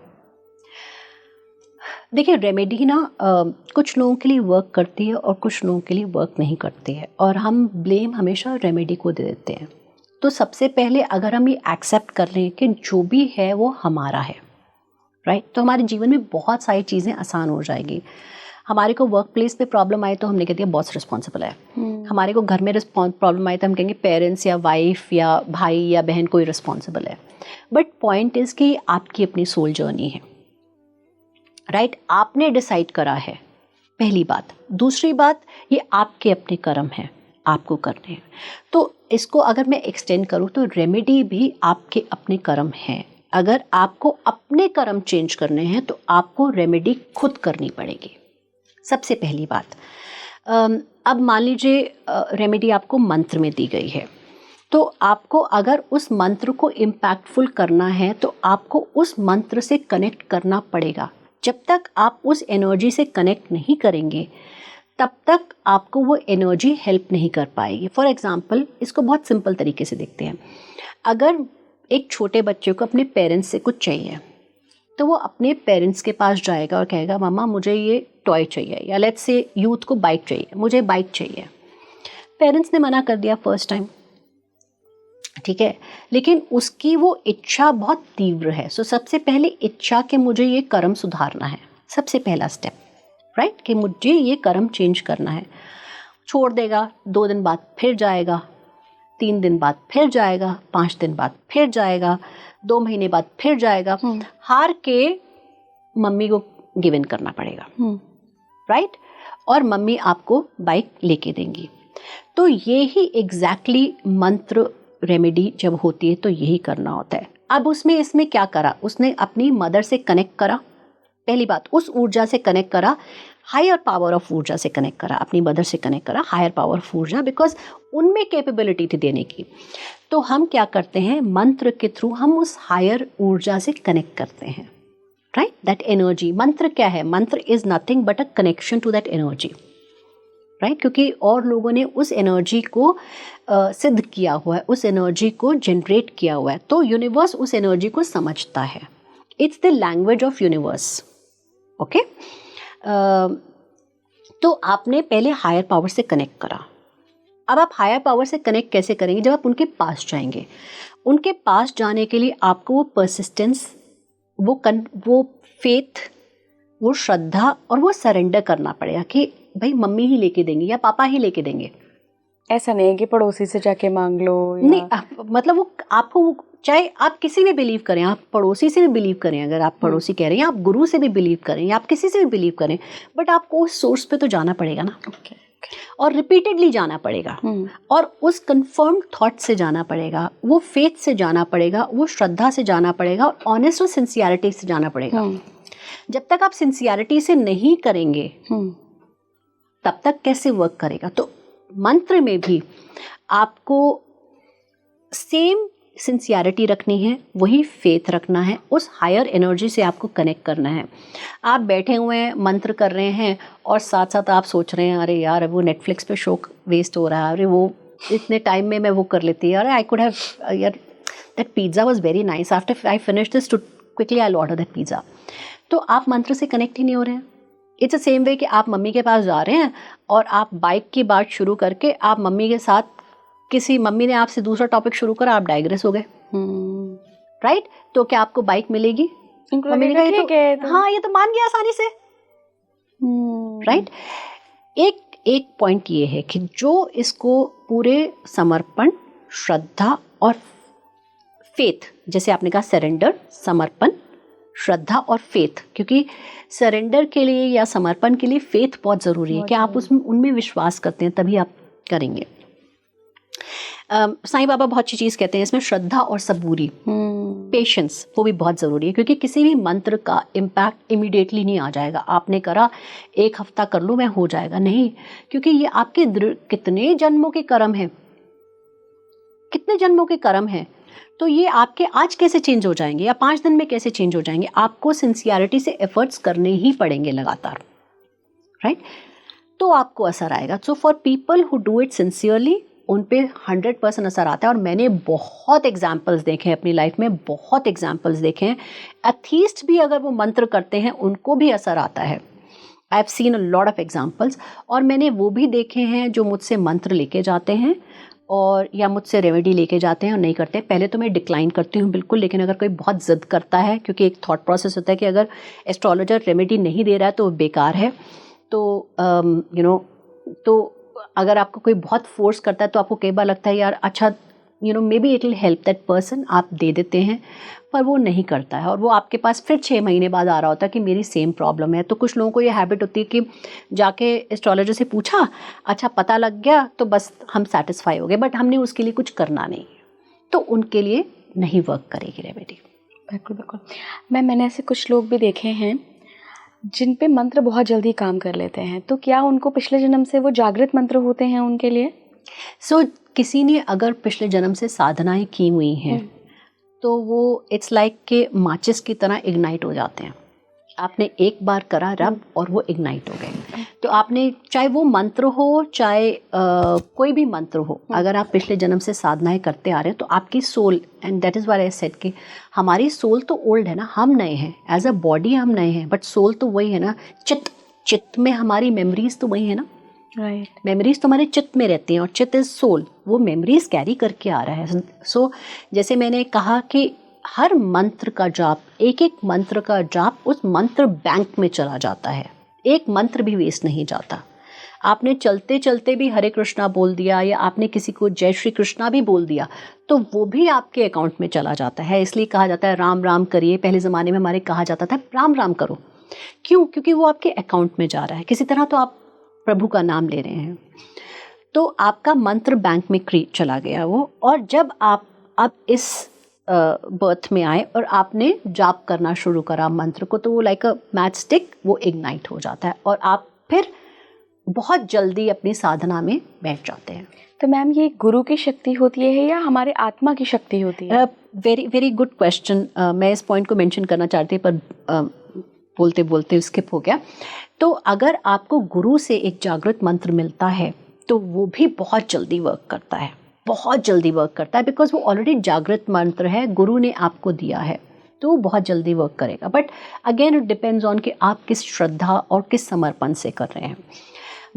देखिए, रेमेडी ना कुछ लोगों के लिए वर्क करती है और कुछ लोगों के लिए वर्क नहीं करती है, और हम ब्लेम हमेशा रेमेडी को दे देते हैं। तो सबसे पहले अगर हम ये एक्सेप्ट कर लें कि जो भी है वो हमारा है, राइट, तो हमारे जीवन में बहुत सारी चीज़ें आसान हो जाएगी। हमारे को वर्क प्लेस पे प्रॉब्लम आए तो हमने कह दिया बॉस रिस्पॉन्सिबल है। हमारे को घर में प्रॉब्लम आए तो हम कहेंगे पेरेंट्स या वाइफ या भाई या बहन कोई रिस्पॉन्सिबल है। बट पॉइंट इज़ कि आपकी अपनी सोल जर्नी है, राइट, आपने डिसाइड करा है, पहली बात। दूसरी बात, ये आपके अपने कर्म हैं, आपको करने हैं। तो इसको अगर मैं एक्सटेंड करूँ तो रेमेडी भी आपके अपने कर्म हैं। अगर आपको अपने कर्म चेंज करने हैं तो आपको रेमेडी खुद करनी पड़ेगी, सबसे पहली बात। अब मान लीजिए रेमेडी आपको मंत्र में दी गई है, तो आपको अगर उस मंत्र को इम्पैक्टफुल करना है तो आपको उस मंत्र से कनेक्ट करना पड़ेगा। जब तक आप उस एनर्जी से कनेक्ट नहीं करेंगे तब तक आपको वो एनर्जी हेल्प नहीं कर पाएगी। फॉर एग्जाम्पल, इसको बहुत सिंपल तरीके से देखते हैं। अगर एक छोटे बच्चे को अपने पेरेंट्स से कुछ चाहिए तो वो अपने पेरेंट्स के पास जाएगा और कहेगा मम्मा मुझे ये टॉय चाहिए, या लेट्स से यूथ को बाइक चाहिए, मुझे बाइक चाहिए। पेरेंट्स ने मना कर दिया फर्स्ट टाइम, ठीक है, लेकिन उसकी वो इच्छा बहुत तीव्र है। सो सबसे पहले इच्छा के मुझे ये कर्म सुधारना है, सबसे पहला स्टेप, राइट, कि मुझे ये कर्म चेंज करना है। छोड़ देगा, 2 दिन बाद फिर जाएगा, 3 दिन बाद फिर जाएगा, 5 दिन बाद फिर जाएगा, 2 महीने बाद फिर जाएगा। हार के मम्मी को गिव इन करना पड़ेगा, राइट, और मम्मी आपको बाइक लेके देंगी। तो ये ही एग्जैक्टली मंत्र रेमेडी जब होती है तो यही करना होता है। अब इसमें क्या करा, उसने अपनी मदर से कनेक्ट करा, पहली बात उस ऊर्जा से कनेक्ट करा, हायर पावर ऑफ ऊर्जा से कनेक्ट करा, अपनी मदर से कनेक्ट करा, हायर पावर ऑफ ऊर्जा, बिकॉज उनमें कैपेबिलिटी थी देने की। तो हम क्या करते हैं, मंत्र के थ्रू हम उस हायर ऊर्जा से कनेक्ट करते हैं, राइट, दैट एनर्जी। मंत्र क्या है, mantra is nothing but a connection to that energy, right, क्योंकि और लोगों ने उस एनर्जी को सिद्ध किया हुआ है, उस एनर्जी को जनरेट किया हुआ है, तो यूनिवर्स उस एनर्जी को समझता है। It's the language of universe, okay. तो आपने पहले हायर पावर से कनेक्ट करा। अब आप हायर पावर से कनेक्ट कैसे करेंगे, जब आप उनके पास जाएंगे। उनके पास जाने के लिए आपको वो परसिस्टेंस, वो फेथ, वो श्रद्धा और वो सरेंडर करना पड़ेगा कि भाई मम्मी ही लेके देंगे या पापा ही लेके देंगे। ऐसा नहीं है कि पड़ोसी से जाके मांग लो या... नहीं, मतलब वो आपको, चाहे आप किसी में बिलीव करें, आप पड़ोसी से भी बिलीव करें, अगर आप पड़ोसी कह रहे हैं, आप गुरु से भी बिलीव करें या आप किसी से भी बिलीव करें, बट आपको उस सोर्स पे तो जाना पड़ेगा ना, और रिपीटेडली जाना पड़ेगा, और उस कंफर्म्ड थॉट से जाना पड़ेगा, वो फेथ से जाना पड़ेगा, वो श्रद्धा से जाना पड़ेगा, और ऑनेस्ट और सिंसियरिटी से जाना पड़ेगा। जब तक आप सिंसियरिटी से नहीं करेंगे तब तक कैसे वर्क करेगा। तो मंत्र में भी आपको सेम सिंसियरिटी रखनी है, वही फेथ रखना है, उस हायर एनर्जी से आपको कनेक्ट करना है। आप बैठे हुए हैं, मंत्र कर रहे हैं, और साथ साथ आप सोच रहे हैं अरे यार वो नेटफ्लिक्स पे शो वेस्ट हो रहा है, अरे वो इतने टाइम में मैं वो कर लेती, अरे आई कुड हैव, यार that pizza was very nice, after I finish this too quickly I will order that pizza. तो आप मंत्र से कनेक्ट ही नहीं हो रहे हैं। इट्स द सेम वे कि आप मम्मी के पास जा रहे हैं और आप बाइक की बात शुरू करके आप मम्मी के साथ, किसी मम्मी ने आपसे दूसरा टॉपिक शुरू करा, आप डाइग्रेस हो गए, राइट। तो क्या आपको बाइक मिलेगी? मम्मी ने कहा तो हाँ ये तो मान गया आसानी से, राइट। एक पॉइंट ये है कि जो इसको पूरे समर्पण, श्रद्धा और फेथ, जैसे आपने कहा सरेंडर, समर्पण, श्रद्धा और फेथ, क्योंकि सरेंडर के लिए या समर्पण के लिए फेथ बहुत ज़रूरी है कि आप उनमें विश्वास करते हैं, तभी आप करेंगे। साईं बाबा बहुत अच्छी चीज़ कहते हैं इसमें, श्रद्धा और सबूरी, पेशेंस, वो भी बहुत ज़रूरी है, क्योंकि किसी भी मंत्र का इम्पैक्ट इमीडिएटली नहीं आ जाएगा। आपने करा 1 हफ्ता कर लो मैं हो जाएगा, नहीं, क्योंकि ये आपके कितने जन्मों के कर्म हैं, कितने जन्मों के कर्म हैं। तो ये आपके आज कैसे चेंज हो जाएंगे या 5 दिन में कैसे चेंज हो जाएंगे? आपको सिंसियरिटी से एफर्ट्स करने ही पड़ेंगे लगातार, राइट, तो आपको असर आएगा। So for people who do it sincerely, उन पे 100% असर आता है। और मैंने बहुत एग्जाम्पल्स देखे हैं अपनी लाइफ में, बहुत एग्जाम्पल्स देखे हैं। एथीस्ट भी अगर वो मंत्र करते हैं उनको भी असर आता है। I have seen a lot of examples. और मैंने वो भी देखे हैं जो मुझसे मंत्र लेके जाते हैं और या मुझसे रेमेडी लेके जाते हैं और नहीं करते। पहले तो मैं डिक्लाइन करती हूँ बिल्कुल, लेकिन अगर कोई बहुत ज़िद करता है, क्योंकि एक थॉट प्रोसेस होता है कि अगर एस्ट्रोलॉजर रेमेडी नहीं दे रहा है तो बेकार है, तो तो अगर आपको कोई बहुत फोर्स करता है तो आपको कई बार लगता है यार अच्छा may be it will help that person, आप दे देते हैं, पर वो नहीं करता है और वो आपके पास फिर 6 महीने बाद आ रहा होता है कि मेरी सेम प्रॉब्लम है। तो कुछ लोगों को ये हैबिट होती है कि जाके एस्ट्रोलॉजर से पूछा, अच्छा पता लग गया तो बस हम सेटिस्फाई हो गए, बट हमने उसके लिए कुछ करना नहीं, तो उनके लिए नहीं वर्क करेगी रेमेडी। बिल्कुल बिल्कुल मैम, मैंने ऐसे कुछ लोग भी देखे हैं जिन पे मंत्र बहुत जल्दी काम कर लेते हैं, तो क्या उनको पिछले जन्म से वो जागृत मंत्र होते हैं उनके लिए? किसी ने अगर पिछले जन्म से साधनाएं की हुई हैं तो वो इट्स लाइक के माचिस की तरह इग्नाइट हो जाते हैं। आपने एक बार करा रब और वो इग्नाइट हो गए। तो आपने, चाहे वो मंत्र हो चाहे कोई भी मंत्र हो, अगर आप पिछले जन्म से साधनाएं करते आ रहे हैं तो आपकी soul, and that is why I said कि हमारी सोल तो ओल्ड है ना, हम नए हैं, एज अ बॉडी हम नए हैं, बट सोल तो वही है ना। चित्त में हमारी मेमोरीज तो वही है ना, राइट। मेमोरीज तो हमारे चित्त में रहती हैं और चित्त इज सोल, वो मेमोरीज कैरी करके आ रहा है। सो जैसे मैंने कहा कि हर मंत्र का जाप, एक एक मंत्र का जाप उस मंत्र बैंक में चला जाता है, एक मंत्र भी वेस्ट नहीं जाता। आपने चलते चलते भी हरे कृष्णा बोल दिया या आपने किसी को जय श्री कृष्णा भी बोल दिया तो वो भी आपके अकाउंट में चला जाता है। इसलिए कहा जाता है राम राम करिए। पहले ज़माने में हमारे कहा जाता था राम राम करो, क्यों? क्योंकि वो आपके अकाउंट में जा रहा है। किसी तरह तो आप प्रभु का नाम ले रहे हैं, तो आपका मंत्र बैंक में चला गया वो। और जब आप अब इस बर्थ में आए और आपने जाप करना शुरू करा मंत्र को, तो वो लाइक अ मैच स्टिक, वो इग्नाइट हो जाता है और आप फिर बहुत जल्दी अपनी साधना में बैठ जाते हैं। तो मैम ये गुरु की शक्ति होती है या हमारे आत्मा की शक्ति होती है? Very very good question. मैं इस पॉइंट को मेंशन करना चाहती पर बोलते बोलते स्किप हो गया। तो अगर आपको गुरु से एक जागृत मंत्र मिलता है तो वो भी बहुत जल्दी वर्क करता है, बहुत जल्दी वर्क करता है, बिकॉज वो ऑलरेडी जागृत मंत्र है, गुरु ने आपको दिया है, तो वो बहुत जल्दी वर्क करेगा। But again it depends on कि आप किस श्रद्धा और किस समर्पण से कर रहे हैं।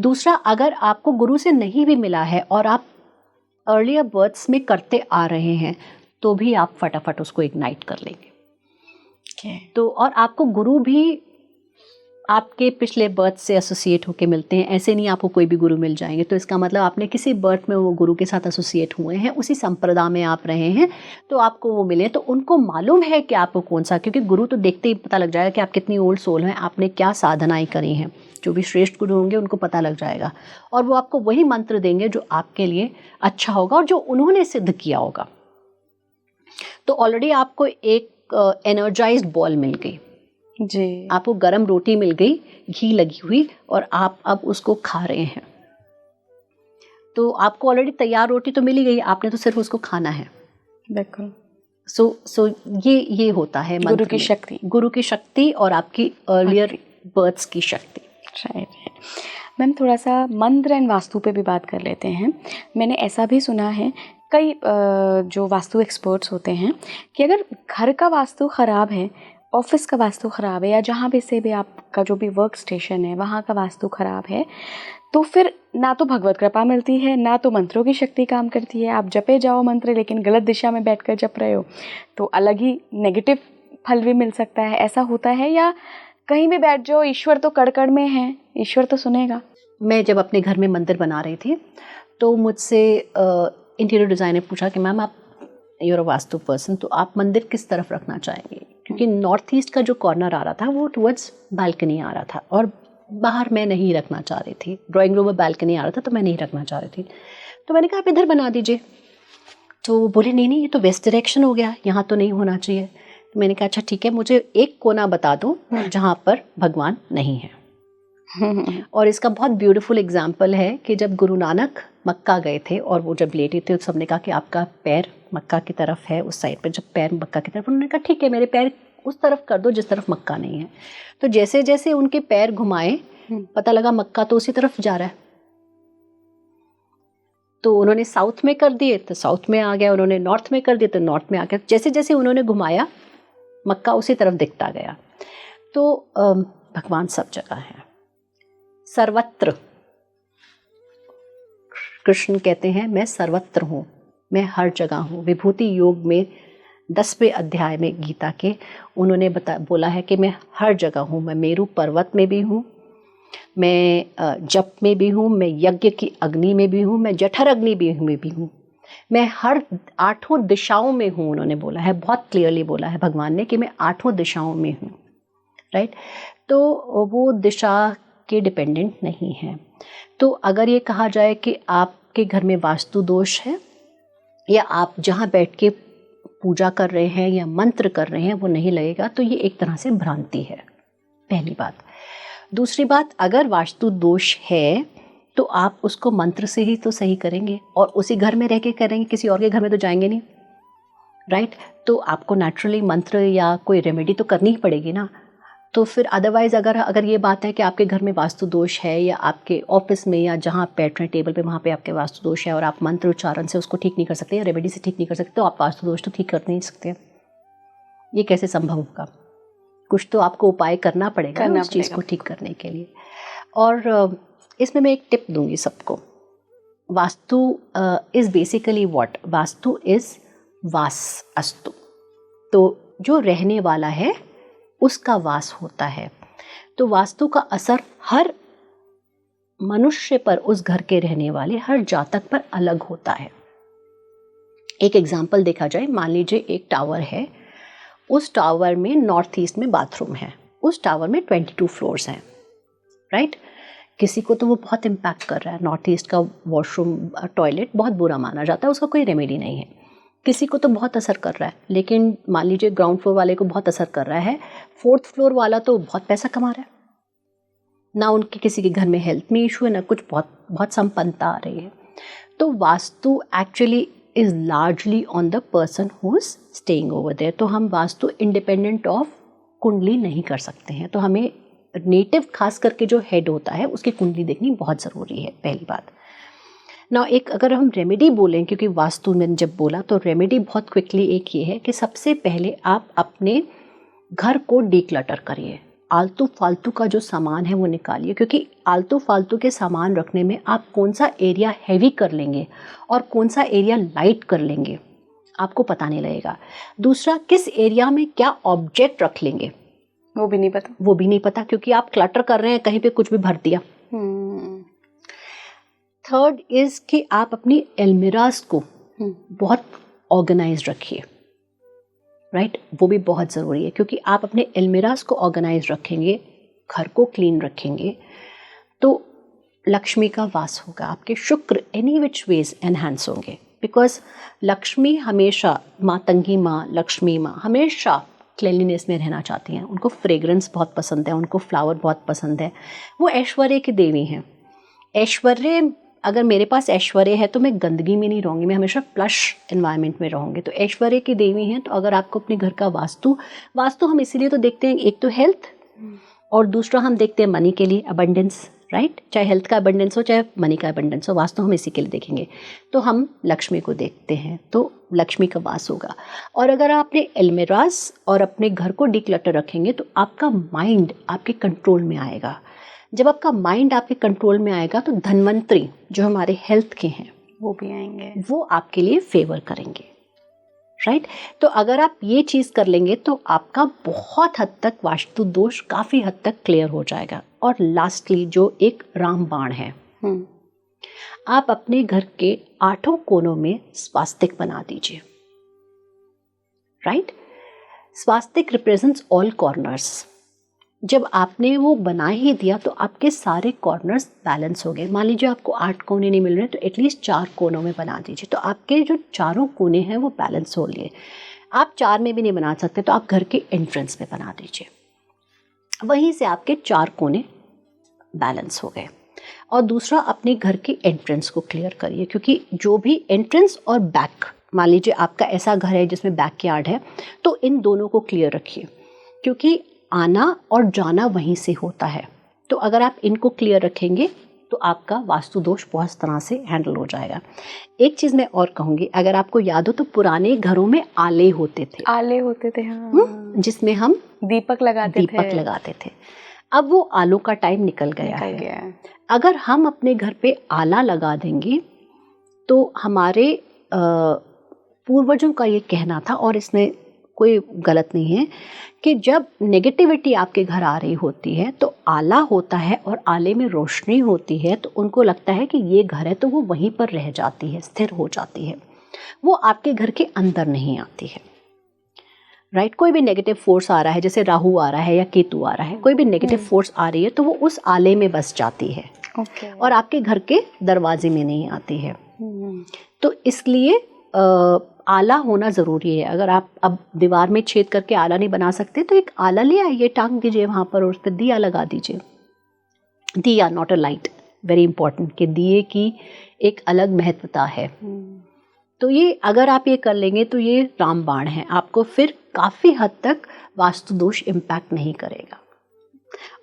दूसरा, अगर आपको गुरु से नहीं भी मिला है और आप अर्लियर बर्थ्स में करते आ रहे हैं तो भी आप फटाफट उसको इग्नाइट कर लेंगे। तो और आपको गुरु भी आपके पिछले बर्थ से एसोसिएट होके मिलते हैं, ऐसे नहीं आपको कोई भी गुरु मिल जाएंगे। तो इसका मतलब आपने किसी बर्थ में वो गुरु के साथ एसोसिएट हुए हैं, उसी संप्रदाय में आप रहे हैं, तो आपको वो मिले। तो उनको मालूम है कि आपको कौन सा, क्योंकि गुरु तो देखते ही पता लग जाएगा कि आप कितनी ओल्ड सोल हैं, आपने क्या साधनाएं करी हैं। जो भी श्रेष्ठ गुरु होंगे उनको पता लग जाएगा और वो आपको वही मंत्र देंगे जो आपके लिए अच्छा होगा और जो उन्होंने सिद्ध किया होगा। तो ऑलरेडी आपको एक एनर्जाइज्ड बॉल मिल गई जी, आपको गरम रोटी मिल गई, घी लगी हुई, और आप अब उसको खा रहे हैं। तो आपको ऑलरेडी तैयार रोटी तो मिल ही गई, आपने तो सिर्फ उसको खाना है। बिल्कुल। सो ये होता है गुरु की शक्ति, गुरु की शक्ति और आपकी अर्लियर बर्थ्स की शक्ति। राइट। मैम थोड़ा सा मंत्र एंड वास्तु पे भी बात कर लेते हैं। मैंने ऐसा भी सुना है कई जो वास्तु एक्सपर्ट्स होते हैं कि अगर घर का वास्तु ख़राब है, ऑफिस का वास्तु ख़राब है, या जहाँ भी से भी आपका जो भी वर्क स्टेशन है वहाँ का वास्तु ख़राब है, तो फिर ना तो भगवत कृपा मिलती है, ना तो मंत्रों की शक्ति काम करती है। आप जपे जाओ मंत्र, लेकिन गलत दिशा में बैठकर जप रहे हो तो अलग ही नेगेटिव फल भी मिल सकता है। ऐसा होता है या कहीं भी बैठ जाओ, ईश्वर तो कड़ में है, ईश्वर तो सुनेगा? मैं जब अपने घर में मंदिर बना रही थी तो मुझसे इंटीरियर डिज़ाइनर पूछा कि मैम आप यूर अ वास्तु पर्सन, तो आप मंदिर किस तरफ रखना चाहेंगे? क्योंकि नॉर्थ ईस्ट का जो कॉर्नर आ रहा था वो टुवर्ड्स बालकनी आ रहा था और बाहर मैं नहीं रखना चाह रही थी। ड्राइंग रूम में बालकनी आ रहा था तो मैं नहीं रखना चाह रही थी। तो मैंने कहा आप इधर बना दीजिए। तो बोले नहीं ये तो वेस्ट डायरेक्शन हो गया, यहाँ तो नहीं होना चाहिए। तो मैंने कहा अच्छा ठीक है, मुझे एक कोना बता दो जहाँ पर भगवान नहीं है। और इसका बहुत ब्यूटीफुल एग्जाम्पल है कि जब गुरु नानक मक्का गए थे और वो जब लेटे थे, सबने कहा कि आपका पैर मक्का की तरफ है, उस साइड पर। जब पैर मक्का की तरफ, उन्होंने कहा ठीक है मेरे पैर उस तरफ कर दो जिस तरफ मक्का नहीं है। तो जैसे जैसे उनके पैर घुमाए पता लगा मक्का तो उसी तरफ जा रहा है। तो उन्होंने साउथ में कर दिए तो साउथ में आ गया, उन्होंने नॉर्थ में कर दिए तो नॉर्थ में आ गया। जैसे जैसे उन्होंने घुमाया मक्का उसी तरफ दिखता गया। तो भगवान सब जगह है, सर्वत्र। कृष्ण कहते हैं मैं सर्वत्र हूँ, मैं हर जगह हूँ। विभूति योग में 10वें अध्याय में गीता के उन्होंने बोला है कि मैं हर जगह हूँ। मैं मेरू पर्वत में भी हूँ, मैं जप में भी हूँ, मैं यज्ञ की अग्नि में भी हूँ, मैं जठर अग्नि में भी हूँ। मैं हर 8 दिशाओं में हूँ, उन्होंने बोला है, बहुत क्लियरली बोला है भगवान ने कि मैं 8 दिशाओं में हूँ, राइट। तो वो दिशा के डिपेंडेंट नहीं है। तो अगर ये कहा जाए कि आपके घर में वास्तु दोष है या आप जहाँ बैठ के पूजा कर रहे हैं या मंत्र कर रहे हैं वो नहीं लगेगा, तो ये एक तरह से भ्रांति है, पहली बात। दूसरी बात, अगर वास्तु दोष है तो आप उसको मंत्र से ही तो सही करेंगे और उसी घर में रह के करेंगे, किसी और के घर में तो जाएंगे नहीं, राइट। तो आपको नेचुरली मंत्र या कोई रेमेडी तो करनी ही पड़ेगी ना। तो फिर अदरवाइज अगर ये बात है कि आपके घर में वास्तु दोष है या आपके ऑफिस में या जहाँ आप बैठ रहे हैं टेबल पे वहाँ पे आपके वास्तु दोष है और आप मंत्र उच्चारण से उसको ठीक नहीं कर सकते या रेमेडी से ठीक नहीं कर सकते, तो आप वास्तु दोष तो ठीक कर नहीं सकते। ये कैसे संभव होगा? कुछ तो आपको उपाय करना पड़ेगा उस चीज़ को ठीक करने के लिए। और इसमें मैं एक टिप दूंगी सबको। Vastu is basically what? Vastu is वास अस्तु। तो जो रहने वाला है उसका वास होता है। तो वास्तु का असर हर मनुष्य पर, उस घर के रहने वाले हर जातक पर अलग होता है। एक एग्जाम्पल देखा जाए, मान लीजिए एक टावर है, उस टावर में नॉर्थ ईस्ट में बाथरूम है, उस टावर में 22 फ्लोर्स हैं, राइट। किसी को तो वो बहुत इम्पैक्ट कर रहा है, नॉर्थ ईस्ट का वॉशरूम टॉयलेट बहुत बुरा माना जाता है, उसका कोई रेमेडी नहीं है। किसी को तो बहुत असर कर रहा है, लेकिन मान लीजिए ग्राउंड फ्लोर वाले को बहुत असर कर रहा है, 4th फ्लोर वाला तो बहुत पैसा कमा रहा है, ना उनके किसी के घर में हेल्थ में इशू है, ना कुछ, बहुत संपन्नता आ रही है। तो vastu actually is largely on the person who is staying over there. तो हम वास्तु इंडिपेंडेंट ऑफ कुंडली नहीं कर सकते हैं। तो हमें नेटिव खास करके जो हेड होता है उसकी कुंडली देखनी बहुत ज़रूरी है, पहली बात। ना एक अगर हम रेमेडी बोलें, क्योंकि वास्तु में जब बोला तो रेमेडी बहुत क्विकली एक ये है कि सबसे पहले आप अपने घर को डीक्लटर करिए, आलतू फालतू का जो सामान है वो निकालिए, क्योंकि आलतू फालतू के सामान रखने में आप कौन सा एरिया हैवी कर लेंगे और कौन सा एरिया लाइट कर लेंगे आपको पता नहीं लगेगा। दूसरा, किस एरिया में क्या ऑब्जेक्ट रख लेंगे वो भी नहीं पता, क्योंकि आप क्लटर कर रहे हैं, कहीं पे कुछ भी भर दिया। थर्ड इज कि आप अपनी अलमीराज को बहुत ऑर्गेनाइज रखिए, राइट। वो भी बहुत ज़रूरी है, क्योंकि आप अपने अलमीराज को ऑर्गेनाइज रखेंगे, घर को क्लीन रखेंगे, तो लक्ष्मी का वास होगा, आपके शुक्र एनी विच वेज एनहांस होंगे। बिकॉज लक्ष्मी हमेशा, मातंगी माँ, लक्ष्मी माँ हमेशा क्लीनलीनेस में रहना चाहती हैं। उनको फ्रेग्रेंस बहुत पसंद है, उनको फ्लावर बहुत पसंद है, वो ऐश्वर्य की देवी हैं। ऐश्वर्य, अगर मेरे पास ऐश्वर्य है तो मैं गंदगी में नहीं रहूँगी, मैं हमेशा प्लश एनवायरनमेंट में रहूँगी। तो ऐश्वर्य की देवी हैं। तो अगर आपको अपने घर का वास्तु हम इसीलिए तो देखते हैं, एक तो हेल्थ और दूसरा हम देखते हैं मनी के लिए अबंडेंस, राइट। चाहे हेल्थ का अबंडेंस हो चाहे मनी का अबंडेंस हो, वास्तु हम इसी के लिए देखेंगे। तो हम लक्ष्मी को देखते हैं, तो लक्ष्मी का वास होगा। और अगर आप अपने अलमीराज और अपने घर को डिक्लटर रखेंगे तो आपका माइंड आपके कंट्रोल में आएगा। जब आपका माइंड आपके कंट्रोल में आएगा तो धनवंतरी जो हमारे हेल्थ के हैं वो भी आएंगे, वो आपके लिए फेवर करेंगे, राइट। तो अगर आप ये चीज़ कर लेंगे तो आपका बहुत हद तक वास्तु दोष काफ़ी हद तक क्लियर हो जाएगा। और लास्टली जो एक रामबाण है, आप अपने घर के 8 कोनों में स्वास्तिक बना दीजिए, राइट। स्वास्तिक रिप्रेजेंट्स ऑल कॉर्नर्स। जब आपने वो बना ही दिया तो आपके सारे कॉर्नर्स बैलेंस हो गए। मान लीजिए आपको 8 कोने नहीं मिल रहे तो एटलीस्ट 4 कोनों में बना दीजिए, तो आपके जो चारों कोने हैं वो बैलेंस हो लिए। आप 4 में भी नहीं बना सकते तो आप घर के एंट्रेंस में बना दीजिए, वहीं से आपके 4 कोने बैलेंस हो गए। और दूसरा, अपने घर के एंट्रेंस को क्लियर करिए, क्योंकि जो भी एंट्रेंस और बैक, मान लीजिए आपका ऐसा घर है जिसमें बैक यार्ड है, तो इन दोनों को क्लियर रखिए, क्योंकि आना और जाना वहीं से होता है। तो अगर आप इनको क्लियर रखेंगे तो आपका वास्तु दोष बहुत तरह से हैंडल हो जाएगा। एक चीज़ मैं और कहूँगी, अगर आपको याद हो तो पुराने घरों में आले होते थे, हाँ। जिसमें हम दीपक लगाते थे। अब वो आलों का टाइम निकल गया है। अगर हम अपने घर पे आला लगा देंगे तो हमारे पूर्वजों का ये कहना था, और इसमें कोई गलत नहीं है, कि जब नेगेटिविटी आपके घर आ रही होती है तो आला होता है और आले में रोशनी होती है, तो उनको लगता है कि ये घर है तो वो वहीं पर रह जाती है, स्थिर हो जाती है। वो आपके घर के अंदर नहीं आती है, राइट। कोई भी नेगेटिव फोर्स आ रहा है, जैसे राहु आ रहा है या केतु आ रहा है, कोई भी नेगेटिव फोर्स आ रही है तो वो उस आले में बस जाती है और आपके घर के दरवाजे में नहीं आती है। तो इसलिए आला होना ज़रूरी है। अगर आप अब दीवार में छेद करके आला नहीं बना सकते तो एक आला ले आइए, टांग दीजिए वहाँ पर और उस पर दिया लगा दीजिए। दिया, not a light, very important, कि दिए की एक अलग महत्वता है। तो ये अगर आप ये कर लेंगे तो ये रामबाण है, आपको फिर काफ़ी हद तक वास्तु दोष इम्पैक्ट नहीं करेगा।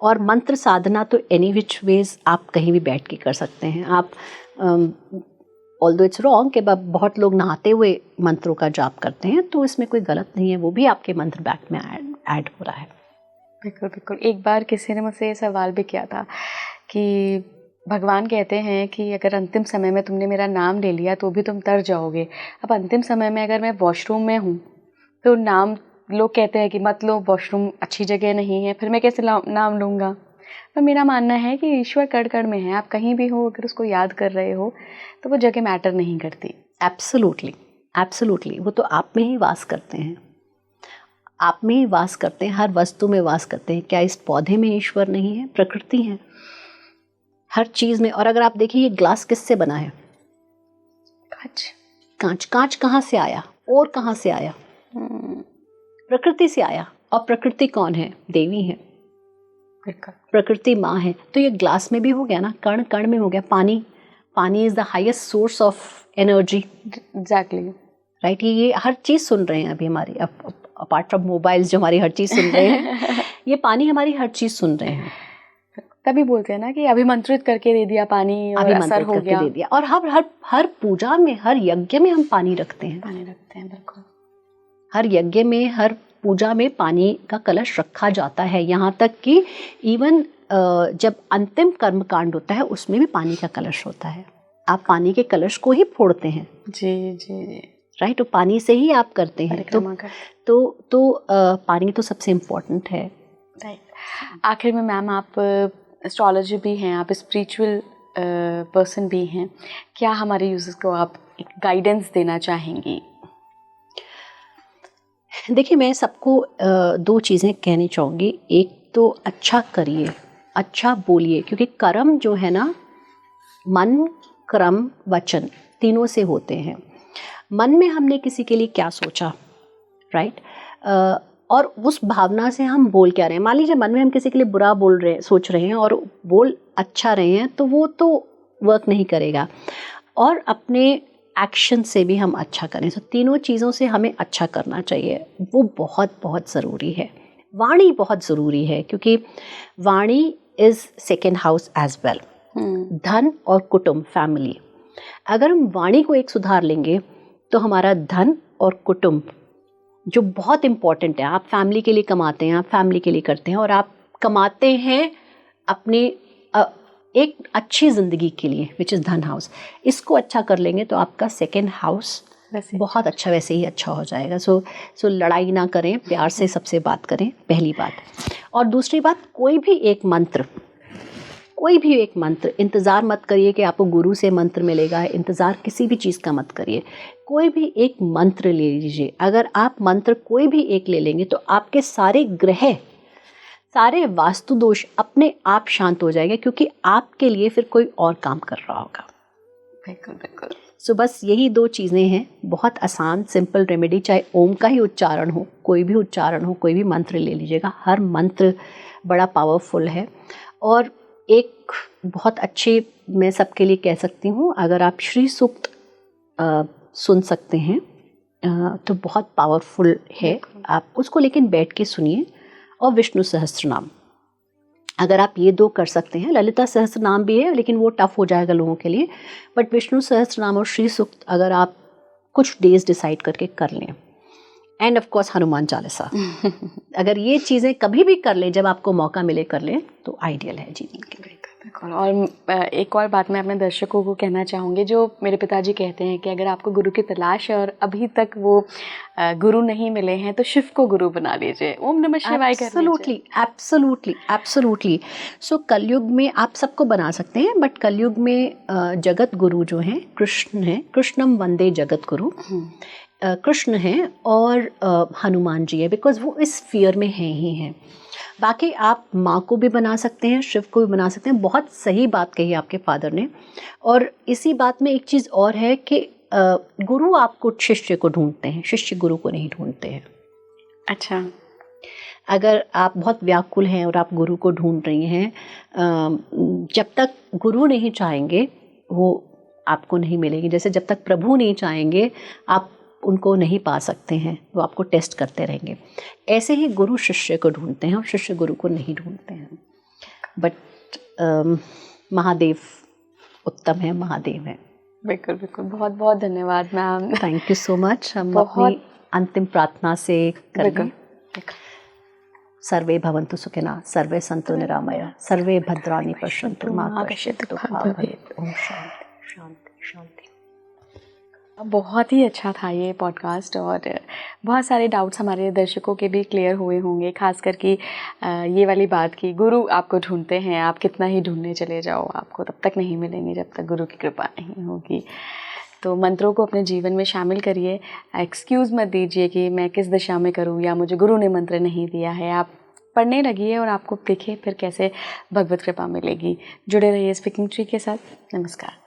और मंत्र साधना तो एनी विच वेज आप कहीं भी बैठ के कर सकते हैं। आप ऑल्दो इट्स रॉन्ग कि बहुत लोग नहाते हुए मंत्रों का जाप करते हैं, तो इसमें कोई गलत नहीं है, वो भी आपके मंत्र बैग में ऐड हो रहा है। बिल्कुल बिल्कुल। एक बार किसी ने मुझसे ये सवाल भी किया था कि भगवान कहते हैं कि अगर अंतिम समय में तुमने मेरा नाम ले लिया तो भी तुम तर जाओगे। अब अंतिम समय में अगर मैं वॉशरूम में हूँ तो नाम, लोग कहते हैं कि मत लो, वॉशरूम अच्छी जगह नहीं है, फिर मैं कैसे नाम लूँगा। पर मेरा मानना है कि ईश्वर कण कण में है, आप कहीं भी हो अगर उसको याद कर रहे हो तो वो जगह मैटर नहीं करती। Absolutely, absolutely. वो तो आप में ही वास करते हैं, आप में ही वास करते हैं, हर वस्तु में वास करते हैं। क्या इस पौधे में ईश्वर नहीं है? प्रकृति है हर चीज़ में। और अगर आप देखिए ये ग्लास किससे बना है? कांच। कांच कहाँ से आया और कहाँ से आया? प्रकृति से आया। और प्रकृति कौन है? देवी है, प्रकृति माँ है। तो ये ग्लास में भी हो गया ना, कण कण में हो गया। पानी is the highest source of energy. Exactly, right. ये हर चीज़ सुन रहे हैं अभी हमारी, अपार्ट फ्रॉम मोबाइल्स जो हमारी हर चीज़ सुन रहे हैं ये पानी हमारी हर चीज़ सुन रहे हैं। तभी बोलते हैं ना कि अभिमंत्रित करके दे दिया पानी और असर हो गया। दे दिया। और हर पूजा में, हर यज्ञ में हम पानी रखते हैं। बिल्कुल। हर यज्ञ में, हर पूजा में पानी का कलश रखा जाता है। यहाँ तक कि इवन जब अंतिम कर्म कांड होता है उसमें भी पानी का कलश होता है। आप पानी के कलश को ही फोड़ते हैं। जी। राइट। तो पानी से ही आप करते हैं। तो पानी तो सबसे इम्पोर्टेंट है। राइट। आखिर में मैम, आप एस्ट्रोलॉजी भी हैं, आप स्पिरिचुअल पर्सन भी हैं, क्या हमारे यूजर्स को आप एक गाइडेंस देना चाहेंगी? देखिए, मैं सबको दो चीज़ें कहनी चाहूँगी। एक तो अच्छा करिए, अच्छा बोलिए, क्योंकि कर्म जो है ना, मन, क्रम, वचन, तीनों से होते हैं। मन में हमने किसी के लिए क्या सोचा, राइट, और उस भावना से हम बोल क्या रहे हैं। मान लीजिए मन में हम किसी के लिए बुरा सोच रहे हैं और बोल अच्छा रहे हैं, तो वो तो वर्क नहीं करेगा। और अपने एक्शन से भी हम अच्छा करें। तो तीनों चीज़ों से हमें अच्छा करना चाहिए, वो बहुत बहुत ज़रूरी है। वाणी बहुत ज़रूरी है, क्योंकि वाणी is second house as well. धन और कुटुंब, फैमिली, अगर हम वाणी को एक सुधार लेंगे तो हमारा धन और कुटुंब जो बहुत इम्पॉर्टेंट है, आप फैमिली के लिए कमाते हैं, आप फैमिली के लिए करते हैं और आप कमाते हैं अपने एक अच्छी ज़िंदगी के लिए, विच इज़ धन हाउस। इसको अच्छा कर लेंगे तो आपका सेकेंड हाउस बहुत अच्छा, वैसे ही अच्छा हो जाएगा। सो लड़ाई ना करें, प्यार से सबसे बात करें, पहली बात। और दूसरी बात, कोई भी एक मंत्र इंतज़ार मत करिए कि आपको गुरु से मंत्र मिलेगा, इंतज़ार किसी भी चीज़ का मत करिए। कोई भी एक मंत्र ले लीजिए। अगर आप मंत्र कोई भी एक ले लेंगे तो आपके सारे ग्रह, सारे वास्तु दोष अपने आप शांत हो जाएंगे, क्योंकि आपके लिए फिर कोई और काम कर रहा होगा। बिल्कुल। सो बस यही दो चीज़ें हैं, बहुत आसान सिंपल रेमेडी। चाहे ओम का ही उच्चारण हो, कोई भी उच्चारण हो, कोई भी मंत्र ले लीजिएगा, हर मंत्र बड़ा पावरफुल है। और एक बहुत अच्छे, मैं सबके लिए कह सकती हूँ, अगर आप श्री सूक्त सुन सकते हैं तो बहुत पावरफुल है। आप उसको लेकिन बैठ के सुनिए। और विष्णु सहस्त्र नाम, अगर आप ये दो कर सकते हैं, ललिता सहस्त्र नाम भी है लेकिन वो टफ हो जाएगा लोगों के लिए, बट विष्णु सहस्त्र नाम और श्री सूक्त अगर आप कुछ डेज डिसाइड करके कर लें, end of course Hanuman Chalisa. अगर ये चीज़ें कभी भी कर ले, जब आपको मौका मिले कर ले, तो आइडियल है जीवन के लिए। बिल्कुल। और एक और बात मैं अपने दर्शकों को कहना चाहूँगी, जो मेरे पिताजी कहते हैं कि अगर आपको गुरु की तलाश है और अभी तक वो गुरु नहीं मिले हैं तो शिव को गुरु बना लीजिए, ओम नमः शिवाय कर लीजिए। Absolutely, absolutely, absolutely. सो कलयुग में आप सबको बना सकते हैं, बट कलयुग में जगत गुरु जो हैं कृष्ण हैं, कृष्णम वंदे जगत गुरु। कृष्ण हैं और हनुमान जी है, बिकॉज वो इस फियर में हैं ही हैं। बाकी आप माँ को भी बना सकते हैं, शिव को भी बना सकते हैं। बहुत सही बात कही आपके फादर ने। और इसी बात में एक चीज़ और है कि गुरु आपको शिष्य को ढूंढते हैं, शिष्य गुरु को नहीं ढूंढते हैं। अच्छा। अगर आप बहुत व्याकुल हैं और आप गुरु को ढूंढ रही हैं, जब तक गुरु नहीं चाहेंगे वो आपको नहीं मिलेगी। जैसे जब तक प्रभु नहीं चाहेंगे आप उनको नहीं पा सकते हैं, वो आपको टेस्ट करते रहेंगे। ऐसे ही गुरु शिष्य को ढूंढते हैं और शिष्य गुरु को नहीं ढूंढते हैं। बट महादेव उत्तम है, महादेव है। बिल्कुल बिल्कुल। बहुत बहुत धन्यवाद ma'am. Thank you so much. हम अपनी अंतिम प्रार्थना से करें। सर्वे भवन्तु सुखिनः, सर्वे सन्तु निरामया, सर्वे भद्राणि पश्यन्तु मा कश्चित् दुःखं भवेत्। ओम शांति शांति शांति। बहुत ही अच्छा था ये पॉडकास्ट और बहुत सारे डाउट्स हमारे दर्शकों के भी क्लियर हुए होंगे, खासकर कि ये वाली बात कि गुरु आपको ढूंढते हैं, आप कितना ही ढूंढने चले जाओ आपको तब तक नहीं मिलेंगे जब तक गुरु की कृपा नहीं होगी। तो मंत्रों को अपने जीवन में शामिल करिए। एक्सक्यूज़ मत दीजिए कि मैं किस दिशा में करूँ या मुझे गुरु ने मंत्र नहीं दिया है। आप पढ़ने लगिए और आपको देखिए फिर कैसे भगवत कृपा मिलेगी। जुड़े रहिए स्पीकिंग ट्री के साथ। नमस्कार।